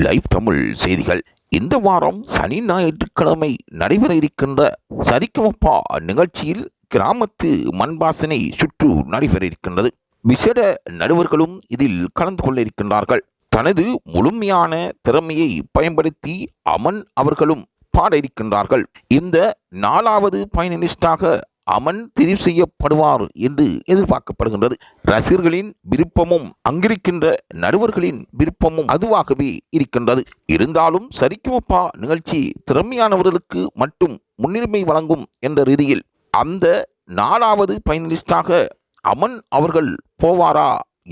Live Tamil செய்திகள். இந்த வாரம் சனி ஞாயிற்றுக்கிழமை நடைபெற இருக்கின்ற சரிகமபா நிகழ்ச்சியில் கிராமத்து மண்பாசனை சுற்று நடைபெற இருக்கின்றது. விசேட நடுவர்களும் இதில் கலந்து கொள்ள இருக்கின்றார்கள். தனது முழுமையான திறமையை பயன்படுத்தி அமன் அவர்களும் பாட இருக்கின்றார்கள். இந்த 4வது ஃபைனலிஸ்டாக அமன் தெரிவு செய்யப்படுவார் என்று எதிர்பார்க்கப்படுகின்றது. ரசிகர்களின் விருப்பமும் அங்கிருக்கின்ற நடுவர்களின் விருப்பமும் அதுவாகவே இருக்கின்றது. இருந்தாலும் சரிகமபா நிகழ்ச்சி திறமையானவர்களுக்கு மட்டும் முன்னுரிமை வழங்கும் என்ற ரீதியில் அந்த 4வது ஃபைனலிஸ்டாக அமன் அவர்கள் போவாரா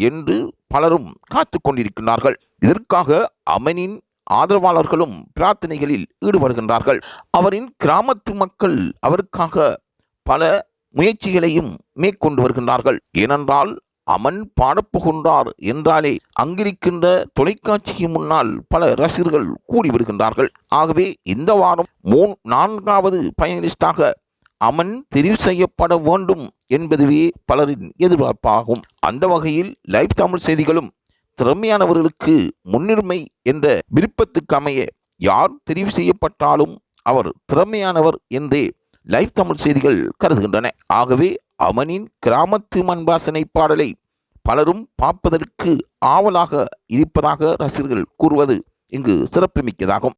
என்று பலரும் காத்து கொண்டிருக்கிறார்கள். இதற்காக அமனின் ஆதரவாளர்களும் பிரார்த்தனைகளில் ஈடுபடுகின்றார்கள். அவரின் கிராமத்து மக்கள் அவருக்காக பல முயற்சிகளையும் மேற்கொண்டு வருகின்றார்கள். ஏனென்றால் அமன் பாடப்போகின்றார் என்றாலே அங்கிருக்கின்ற தொலைக்காட்சிக்கு முன்னால் பல ரசிகர்கள் கூடி வருகின்றார்கள். ஆகவே இந்த வாரம் 4வது ஃபைனலிஸ்டாக அமன் தெரிவு செய்யப்பட வேண்டும் என்பதுவே பலரின் எதிர்பார்ப்பாகும். அந்த வகையில் லைவ் தமிழ் செய்திகளும் திறமையானவர்களுக்கு முன்னுரிமை என்ற விருப்பத்துக்கு அமைய யார் தெரிவு செய்யப்பட்டாலும் அவர் திறமையானவர் என்றே லைவ் தமிழ் செய்திகள் கருதுகின்றன. ஆகவே அமனின் கிராமத்து மண்பாசனை பாடலை பலரும் பார்ப்பதற்கு ஆவலாக இருப்பதாக ரசிகர்கள் கூறுவது இங்கு சிறப்புமிக்கதாகும்.